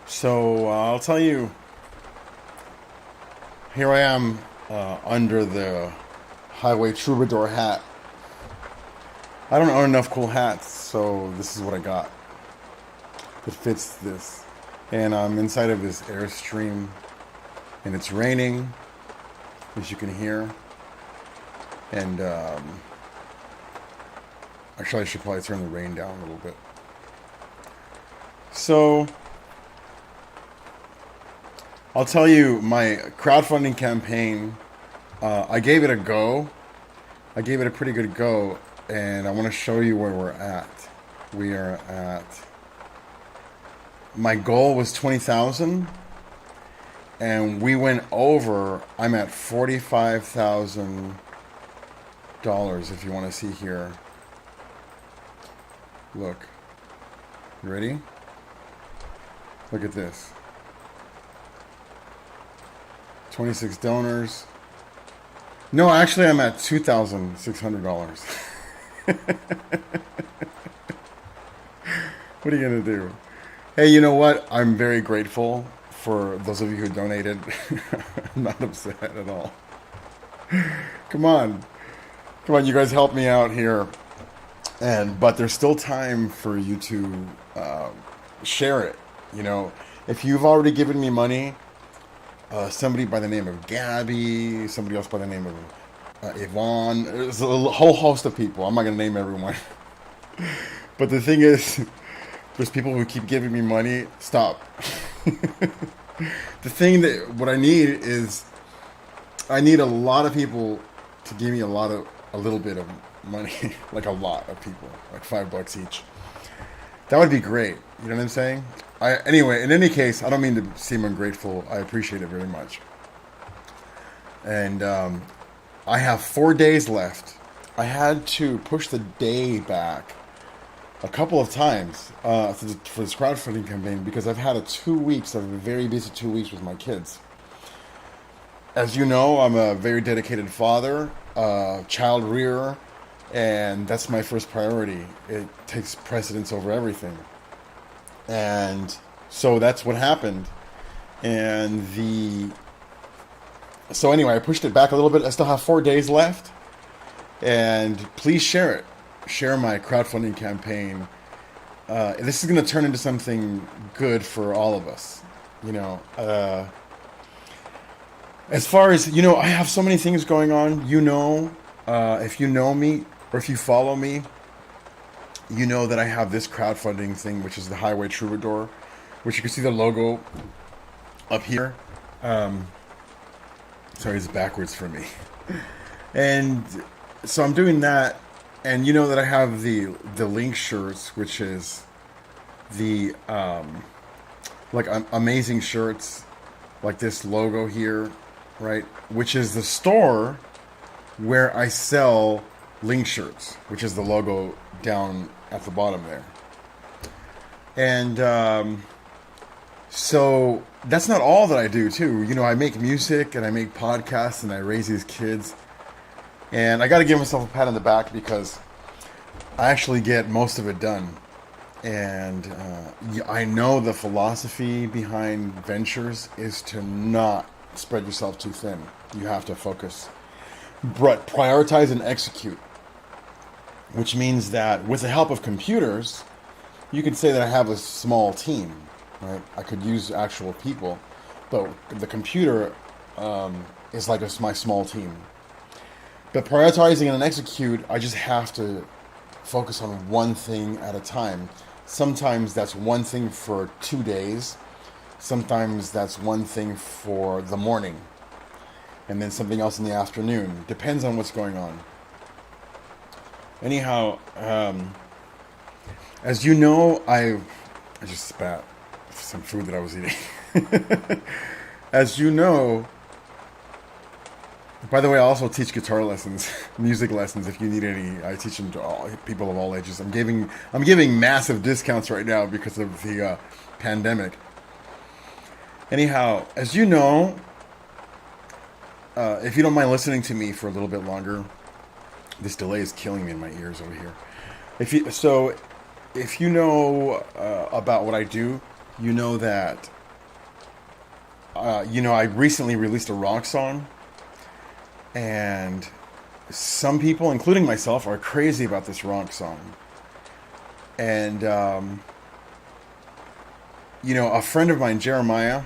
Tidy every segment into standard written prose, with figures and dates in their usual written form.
So I'll tell you, here I am under the highway Troubadour hat. I don't own enough cool hats, so this is what I got that fits this. And I'm inside of this Airstream, and it's raining, as you can hear. And actually, I should probably turn the rain down a little bit. So I'll tell you my crowdfunding campaign. I gave it a go. I gave it a pretty good go, and I want to show you where we're at. We are at. My goal was 20,000, and we went over. I'm at $45,000. If you want to see here, look. You ready? Look at this. 26 donors. No, actually, I'm at $2,600. What are you gonna do? Hey, you know what? I'm very grateful for those of you who donated. I'm not upset at all. Come on, come on, you guys help me out here. But there's still time for you to share it. You know, if you've already given me money. Somebody by the name of Gabby, somebody else by the name of Yvonne. There's a whole host of people. I'm not going to name everyone. But the thing is, there's people who keep giving me money. Stop. What I need is, I need a lot of people to give me a little bit of money. Like a lot of people, like $5 each. That would be great. You know what I'm saying? Anyway, in any case, I don't mean to seem ungrateful. I appreciate it very much. And I have 4 days left. I had to push the day back a couple of times for this crowdfunding campaign because I've had a very busy 2 weeks with my kids. As you know, I'm a very dedicated father, child rearer, and that's my first priority. It takes precedence over everything. And so that's what happened. So anyway, I pushed it back a little bit. I still have 4 days left. And please share it. Share my crowdfunding campaign. This is going to turn into something good for all of us. You know, as far as, you know, I have so many things going on. You know, if you know me or if you follow me, you know that I have this crowdfunding thing, which is the Highway Troubadour, which you can see the logo up here. Sorry, it's backwards for me. And so I'm doing that, and you know that I have the link shirts, which is the amazing shirts, like this logo here, right? Which is the store where I sell link shirts, which is the logo down at the bottom there. And so that's not all that I do too. You know, I make music and I make podcasts and I raise these kids. And I got to give myself a pat on the back because I actually get most of it done. And I know the philosophy behind ventures is to not spread yourself too thin. You have to focus, but prioritize and execute. Which means that with the help of computers, you can say that I have a small team, right? I could use actual people, but the computer is like my small team. But prioritizing and execute, I just have to focus on one thing at a time. Sometimes that's one thing for 2 days. Sometimes that's one thing for the morning. And then something else in the afternoon. Depends on what's going on. Anyhow, as you know, I just spat some food that I was eating. As you know, by the way, I also teach guitar lessons, music lessons. If you need any, I teach them to people of all ages. I'm giving massive discounts right now because of the pandemic. Anyhow, as you know, if you don't mind listening to me for a little bit longer. This delay is killing me in my ears over here. If you know about what I do, you know that I recently released a rock song, and some people, including myself, are crazy about this rock song. And, a friend of mine, Jeremiah,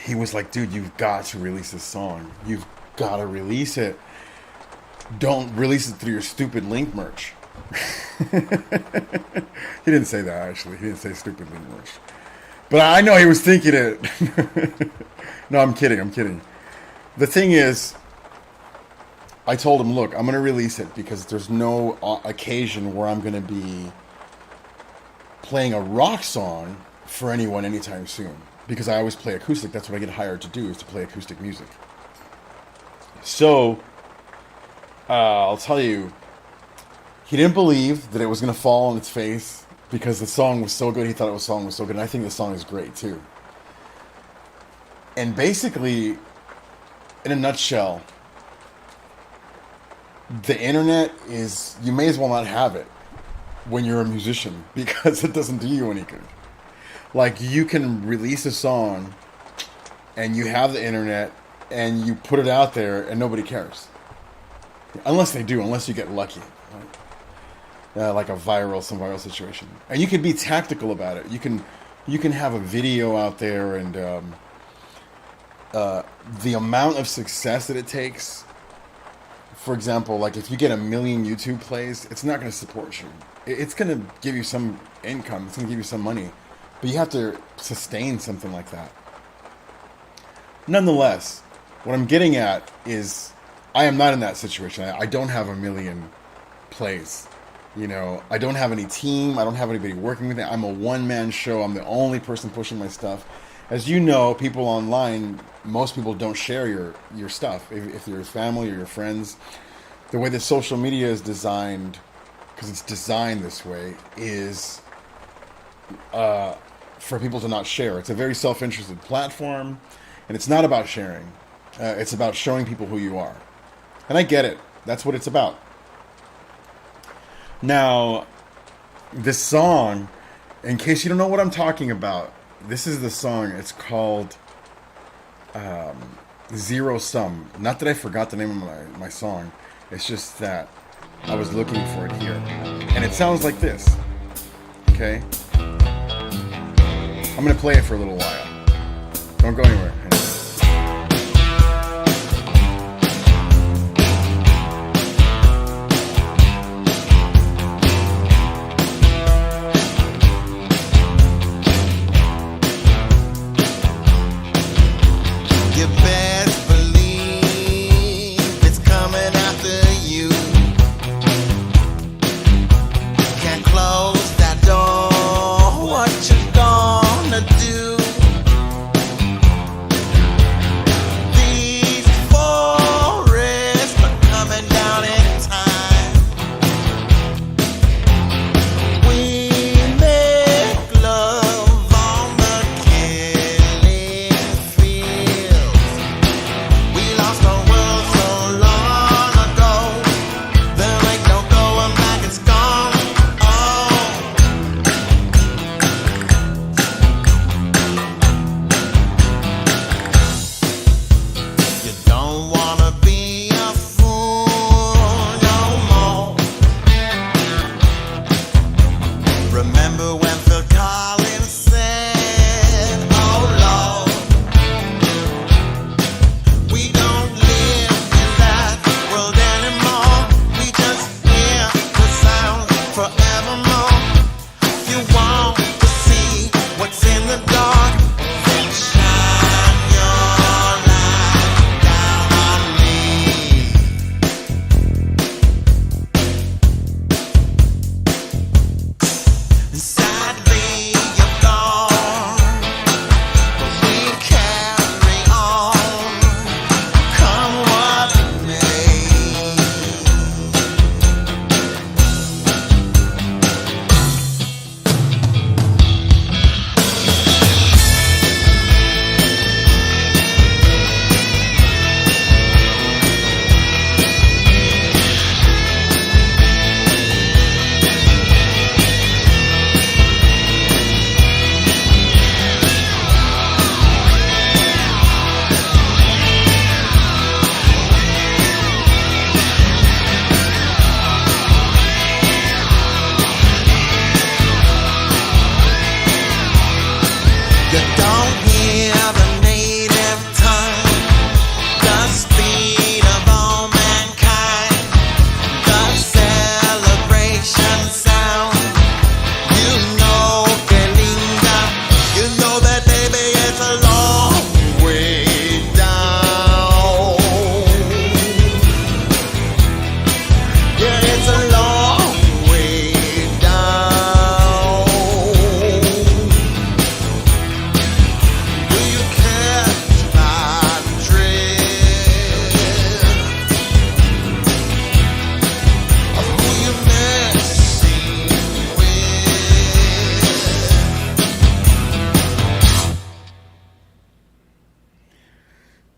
he was like, dude, you've got to release this song. You've got to release it. Don't release it through your stupid link merch. He didn't say that, actually. He didn't say stupid link merch. But I know he was thinking it. No, I'm kidding. The thing is, I told him, look, I'm going to release it because there's no occasion where I'm going to be playing a rock song for anyone anytime soon. Because I always play acoustic. That's what I get hired to do, is to play acoustic music. So, I'll tell you, he didn't believe that it was going to fall on its face because the song was so good. He thought the song was so good. And I think the song is great, too. And basically, in a nutshell, the internet is, you may as well not have it when you're a musician because it doesn't do you any good. Like, you can release a song and you have the internet and you put it out there and nobody cares. Unless they do, unless you get lucky. Right? Like some viral situation. And you can be tactical about it. You can have a video out there, and the amount of success that it takes. For example, like if you get 1 million YouTube plays, it's not going to support you. It's going to give you some income. It's going to give you some money. But you have to sustain something like that. Nonetheless, what I'm getting at is I am not in that situation. I don't have 1 million plays. I don't have any team. I don't have anybody working with it. I'm a one-man show. I'm the only person pushing my stuff. As you know, people online, most people don't share your stuff. If your family or your friends, the way that social media is designed, because it's designed this way, is for people to not share. It's a very self-interested platform, and it's not about sharing. It's about showing people who you are. And I get it. That's what it's about. Now, this song, in case you don't know what I'm talking about, this is the song. It's called Zero Sum. Not that I forgot the name of my song. It's just that I was looking for it here. And it sounds like this. Okay? I'm going to play it for a little while. Don't go anywhere.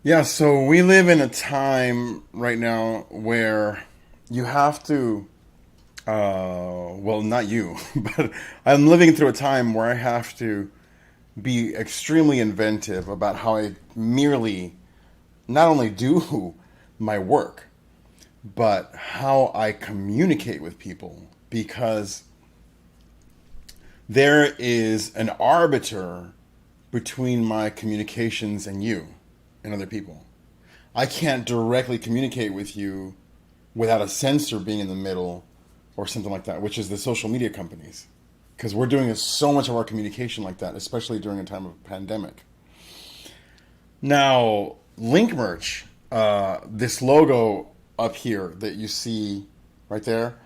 Yeah, so we live in a time right now where you have to, well, not you, but I'm living through a time where I have to be extremely inventive about how I merely not only do my work, but how I communicate with people because there is an arbiter between my communications and you and other people. I can't directly communicate with you without a censor being in the middle or something like that, which is the social media companies. Because we're doing so much of our communication like that, especially during a time of pandemic. Now, Link Merch, this logo up here that you see right there,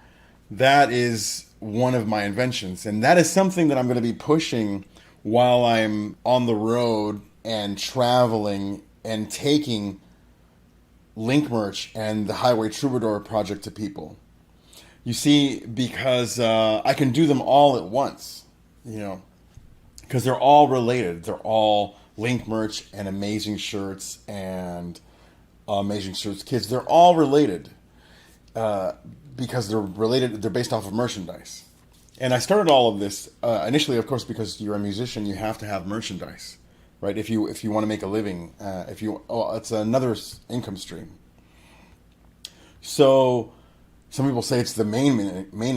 that is one of my inventions. And that is something that I'm going to be pushing while I'm on the road and traveling and taking Link Merch and the Highway Troubadour project to people. You see, because I can do them all at once, you know, because they're all related. They're all Link Merch and Amazing Shirts and Amazing Shirts Kids. They're all related because they're related. They're based off of merchandise. And I started all of this initially, of course, because you're a musician. You have to have merchandise, right? If you want to make a living, it's another income stream. So some people say it's the main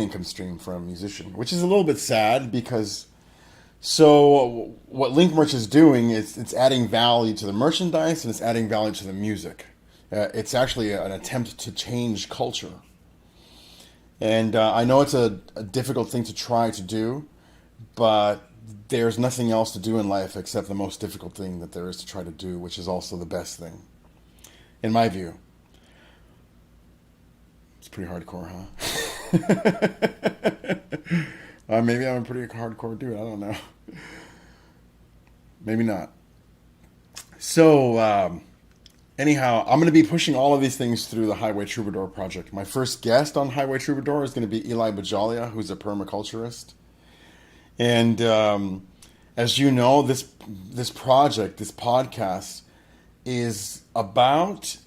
income stream for a musician, which is a little bit sad because so what Link Merch is doing is it's adding value to the merchandise and it's adding value to the music. It's actually an attempt to change culture. And I know it's a difficult thing to try to do, but there's nothing else to do in life except the most difficult thing that there is to try to do, which is also the best thing, in my view. It's pretty hardcore, huh? Maybe I'm a pretty hardcore dude. I don't know. Maybe not. So, anyhow, I'm going to be pushing all of these things through the Highway Troubadour project. My first guest on Highway Troubadour is going to be Eli Bajalia, who's a permaculturist. And as you know, this project, this podcast, is about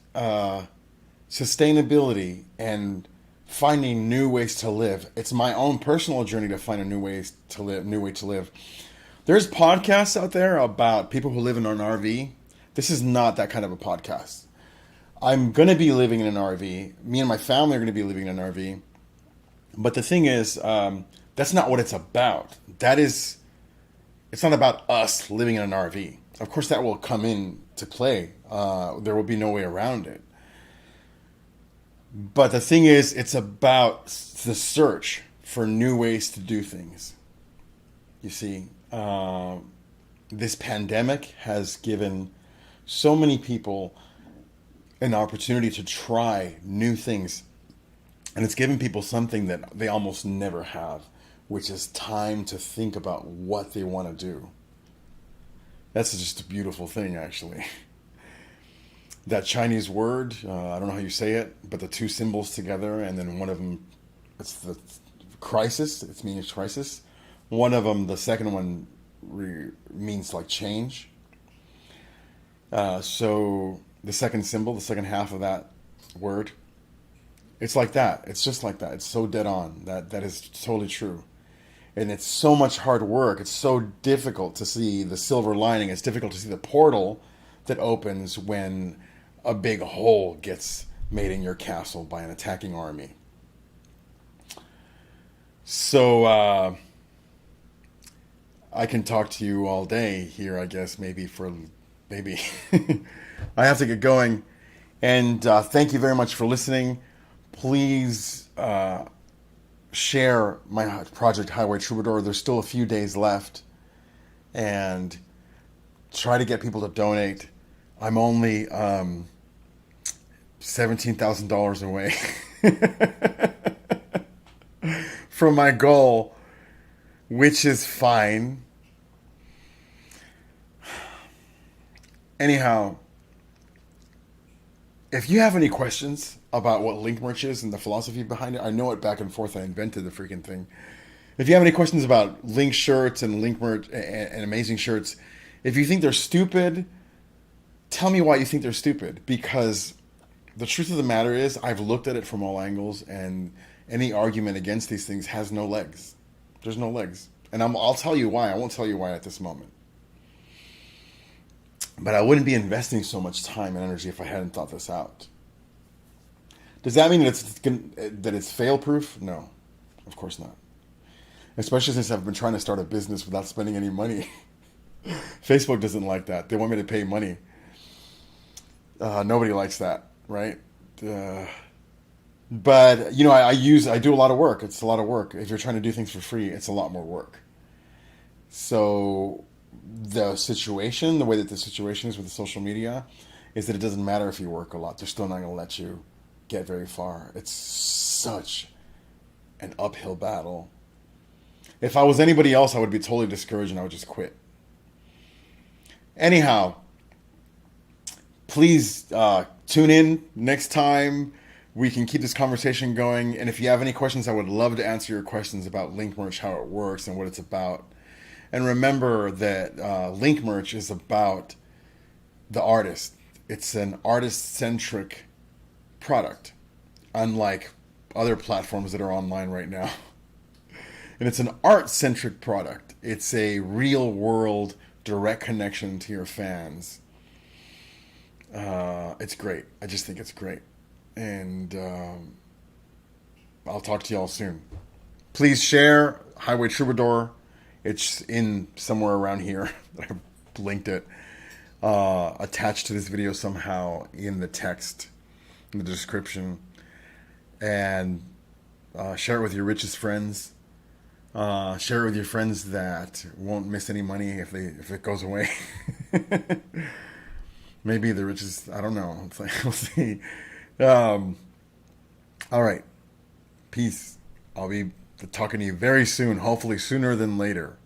sustainability and finding new ways to live. It's my own personal journey to find a new way to live. There's podcasts out there about people who live in an RV. This is not that kind of a podcast. I'm going to be living in an RV. Me and my family are going to be living in an RV. But the thing is, that's not what it's about. It's not about us living in an RV. Of course, that will come in to play. There will be no way around it. But the thing is, it's about the search for new ways to do things. You see, this pandemic has given so many people an opportunity to try new things. And it's given people something that they almost never have, which is time to think about what they want to do. That's just a beautiful thing, actually. That Chinese word, I don't know how you say it, but the two symbols together, and then one of them, it's the crisis, it means crisis. One of them, the second one, means like change. So the second symbol, the second half of that word, it's like that. It's just like that. It's so dead on. That is totally true. And it's so much hard work. It's so difficult to see the silver lining. It's difficult to see the portal that opens when a big hole gets made in your castle by an attacking army. So I can talk to you all day here, I guess, maybe. I have to get going. And thank you very much for listening. Please share my project Highway Troubadour. There's still a few days left. And try to get people to donate. I'm only $17,000 away from my goal, which is fine. Anyhow, if you have any questions about what Link Merch is and the philosophy behind it, I know it back and forth. I invented the freaking thing. If you have any questions about Link shirts and Link Merch and Amazing Shirts, if you think they're stupid, tell me why you think they're stupid. Because the truth of the matter is, I've looked at it from all angles, and any argument against these things has no legs. There's no legs. And I'll tell you why. I won't tell you why at this moment. But I wouldn't be investing so much time and energy if I hadn't thought this out. Does that mean that it's fail proof? No, of course not. Especially since I've been trying to start a business without spending any money. Facebook doesn't like that. They want me to pay money. Nobody likes that, right? Uh, but I do a lot of work. It's a lot of work. If you're trying to do things for free, it's a lot more work. So the way that the situation is with the social media, is that it doesn't matter if you work a lot. They're still not going to let you get very far. It's such an uphill battle. If I was anybody else, I would be totally discouraged and I would just quit. Anyhow, please tune in next time. We can keep this conversation going. And if you have any questions, I would love to answer your questions about Link Merch, how it works, and what it's about. And remember that Link Merch is about the artist. It's an artist-centric product, unlike other platforms that are online right now. And it's an art-centric product. It's a real-world, direct connection to your fans. It's great. I just think it's great. And I'll talk to y'all soon. Please share Highway Troubadour. It's in somewhere around here. I've linked it. Attached to this video somehow in the text, in the description. And share it with your richest friends. Share it with your friends that won't miss any money if it goes away. Maybe the richest. I don't know. It's like, we'll see. All right. Peace. I'll be talking to you very soon. Hopefully sooner than later.